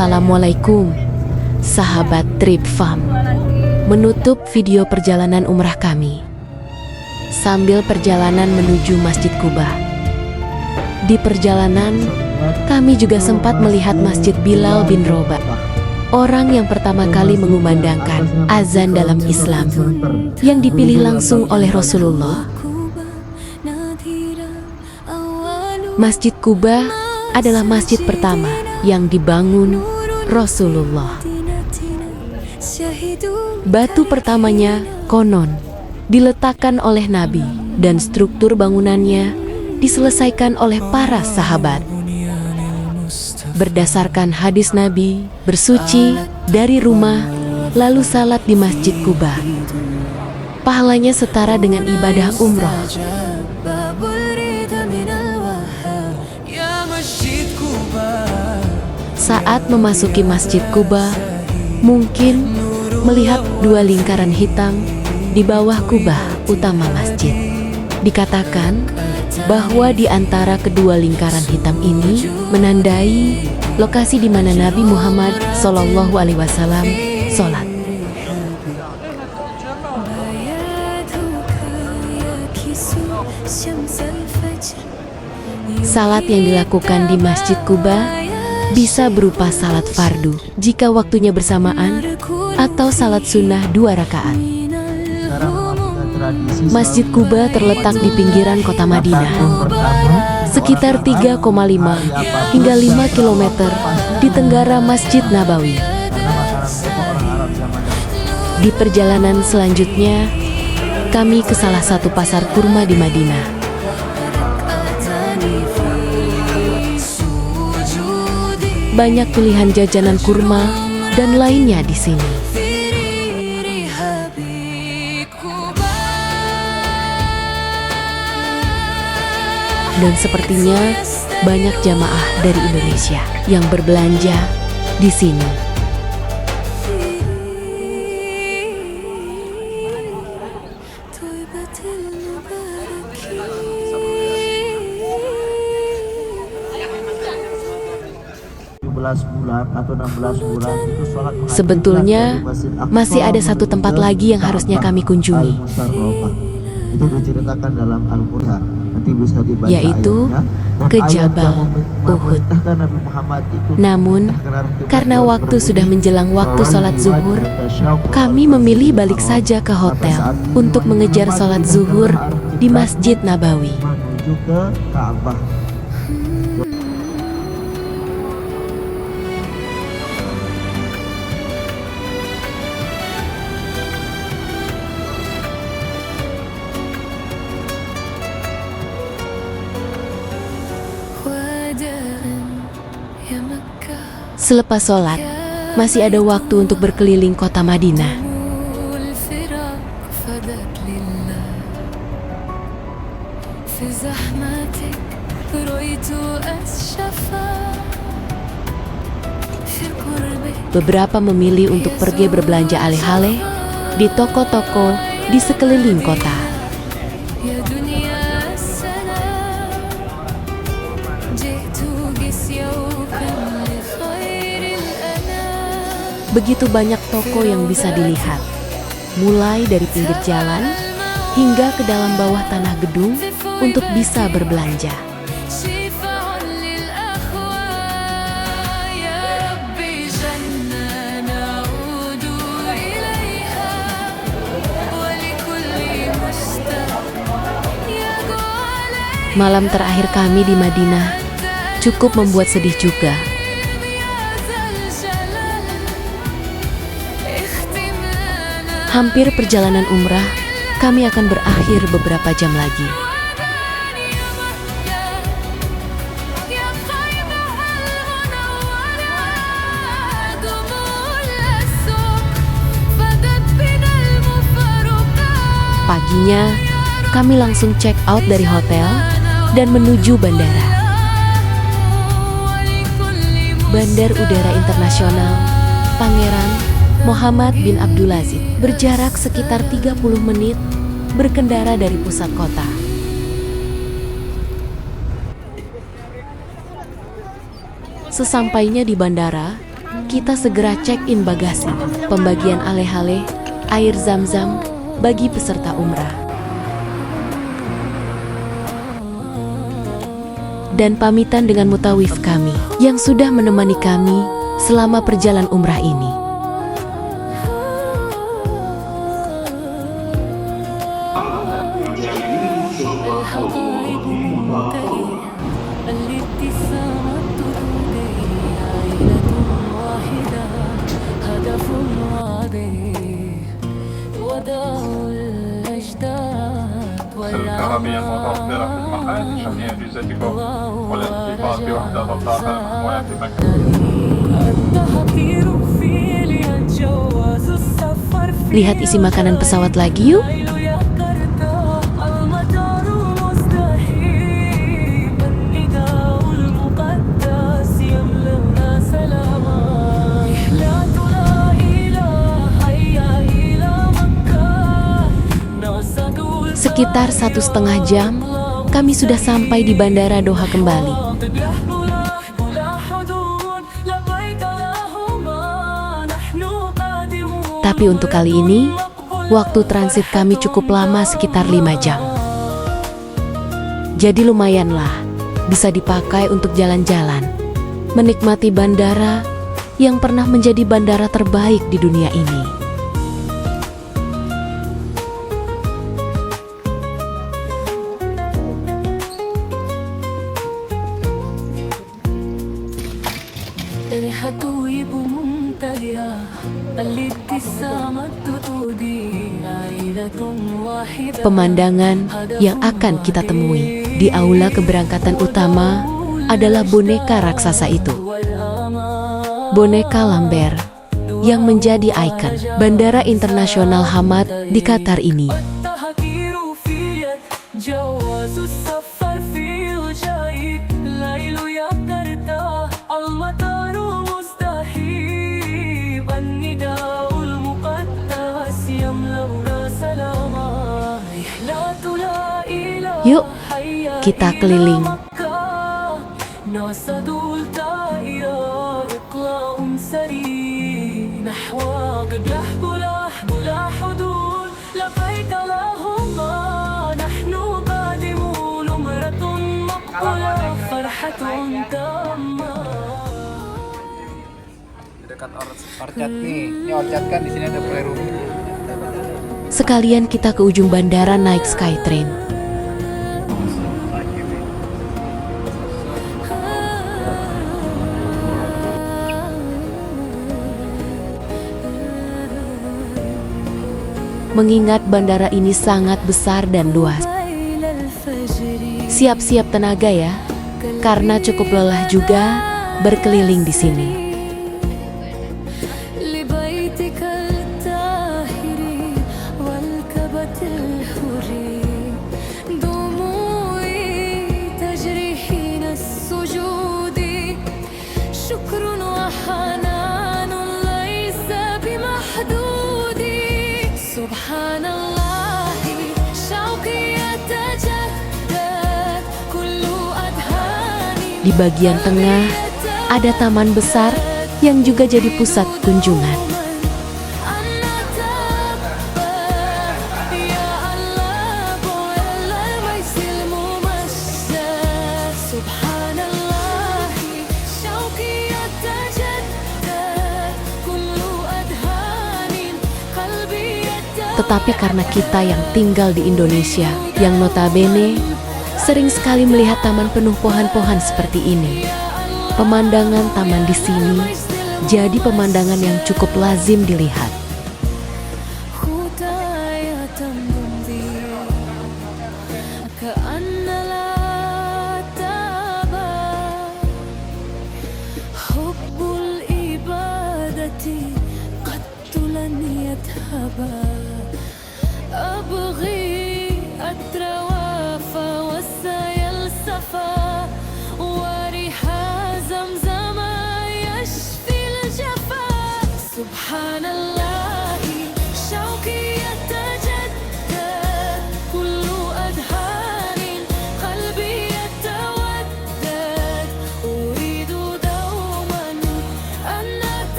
Assalamualaikum, sahabat Trip Fam. Menutup video perjalanan umrah kami sambil perjalanan menuju Masjid Quba. Di perjalanan, kami juga sempat melihat Masjid Bilal bin Rabah, orang yang pertama kali mengumandangkan azan dalam Islam, yang dipilih langsung oleh Rasulullah. Masjid Quba adalah masjid pertama yang dibangun Rasulullah. Batu pertamanya konon diletakkan oleh Nabi dan struktur bangunannya diselesaikan oleh para sahabat. Berdasarkan hadis Nabi, bersuci dari rumah lalu salat di Masjid Quba, pahalanya setara dengan ibadah umroh. Saat memasuki Masjid Quba, mungkin melihat dua lingkaran hitam di bawah kubah utama masjid. Dikatakan bahwa di antara kedua lingkaran hitam ini menandai lokasi di mana Nabi Muhammad SAW sholat. Salat yang dilakukan di Masjid Quba bisa berupa salat fardu jika waktunya bersamaan, atau salat sunnah 2 rakaat. Masjid Quba terletak di pinggiran kota Madinah, sekitar 3,5 hingga 5 km di tenggara Masjid Nabawi. Di perjalanan selanjutnya, kami ke salah satu pasar kurma di Madinah. Banyak pilihan jajanan kurma dan lainnya di sini. Dan sepertinya banyak jamaah dari Indonesia yang berbelanja di sini. Bulan atau 16 bulan itu sholat sebetulnya masih ada satu tempat lagi yang harusnya kami kunjungi, itu diceritakan dalam Al-Quran, nanti bisa dibaca, yaitu ke Jabal Uhud. Namun karena waktu sudah menjelang waktu sholat zuhur, kami memilih balik saja ke hotel untuk mengejar sholat zuhur di Masjid Nabawi. Menuju ke Ka'bah. Selepas sholat, masih ada waktu untuk berkeliling kota Madinah. Beberapa memilih untuk pergi berbelanja aleh-aleh di toko-toko di sekeliling kota. Begitu banyak toko yang bisa dilihat, mulai dari pinggir jalan hingga ke dalam bawah tanah gedung untuk bisa berbelanja. Malam terakhir kami di Madinah cukup membuat sedih juga. Hampir perjalanan umrah kami akan berakhir beberapa jam lagi. Paginya, kami langsung check out dari hotel dan menuju bandara. Bandar Udara Internasional Pangeran Muhammad bin Abdulaziz berjarak sekitar 30 menit berkendara dari pusat kota. Sesampainya di bandara, kita segera check-in bagasi, pembagian ale-ale, air zam-zam bagi peserta umrah. Dan pamitan dengan mutawif kami yang sudah menemani kami selama perjalanan umrah ini. الكهربية المتوفرة في المكان لشحن أجهزتكم والاحتفاظ بوحدات الطاقة المحمولة في المكان. Lihat isi makanan pesawat lagi yuk. Sekitar 1,5 jam, kami sudah sampai di Bandara Doha kembali. Tapi untuk kali ini, waktu transit kami cukup lama, sekitar 5 jam. Jadi lumayanlah, bisa dipakai untuk jalan-jalan, menikmati bandara yang pernah menjadi bandara terbaik di dunia ini. Pemandangan yang akan kita temui di aula keberangkatan utama adalah boneka raksasa itu. Boneka Lambert yang menjadi ikon Bandara Internasional Hamad di Qatar ini. Yuk, kita keliling. Dekat Orchard nih. Ini Orchard kan, di sini ada playroom. Sekalian kita ke ujung bandara naik Skytrain. Mengingat bandara ini sangat besar dan luas. Siap-siap tenaga ya, karena cukup lelah juga berkeliling di sini. Di bagian tengah ada taman besar yang juga jadi pusat kunjungan. Tetapi karena kita yang tinggal di Indonesia, yang notabene sering sekali melihat taman penuh pohon-pohon seperti ini, pemandangan taman di sini jadi pemandangan yang cukup lazim dilihat.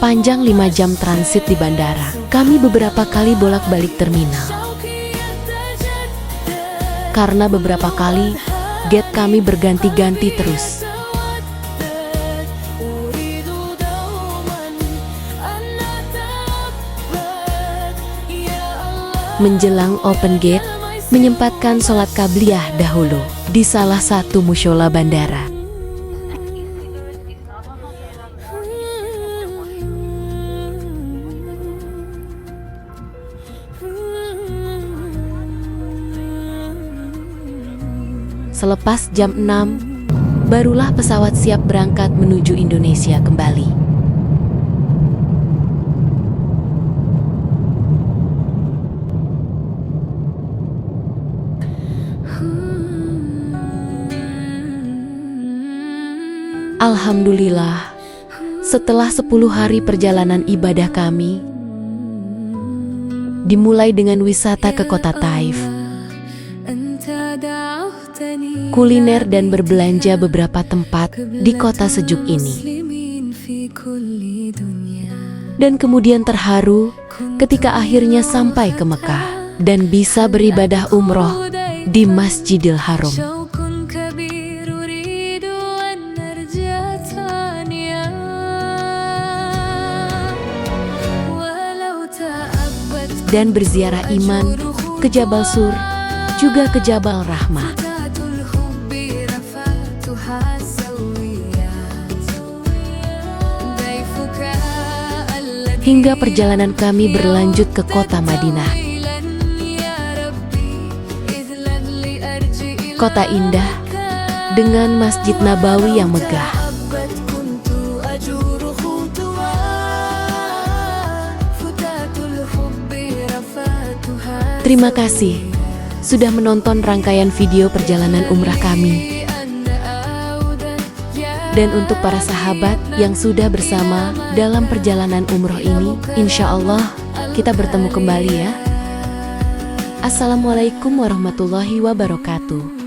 Sepanjang 5 jam transit di bandara, kami beberapa kali bolak-balik terminal. Karena beberapa kali, gate kami berganti-ganti terus. Menjelang open gate, menyempatkan sholat qabliyah dahulu di salah satu mushola bandara. Selepas jam 6, barulah pesawat siap berangkat menuju Indonesia kembali. Alhamdulillah, setelah 10 hari perjalanan ibadah kami, dimulai dengan wisata ke kota Taif, kuliner dan berbelanja beberapa tempat di kota sejuk ini. Dan kemudian terharu ketika akhirnya sampai ke Mekah dan bisa beribadah umroh di Masjidil Haram. Dan berziarah iman ke Jabal Sur, juga ke Jabal Rahmah. Hingga perjalanan kami berlanjut ke kota Madinah. Kota indah dengan Masjid Nabawi yang megah. Terima kasih sudah menonton rangkaian video perjalanan umrah kami. Dan untuk para sahabat yang sudah bersama dalam perjalanan umroh ini, insya Allah kita bertemu kembali ya. Assalamualaikum warahmatullahi wabarakatuh.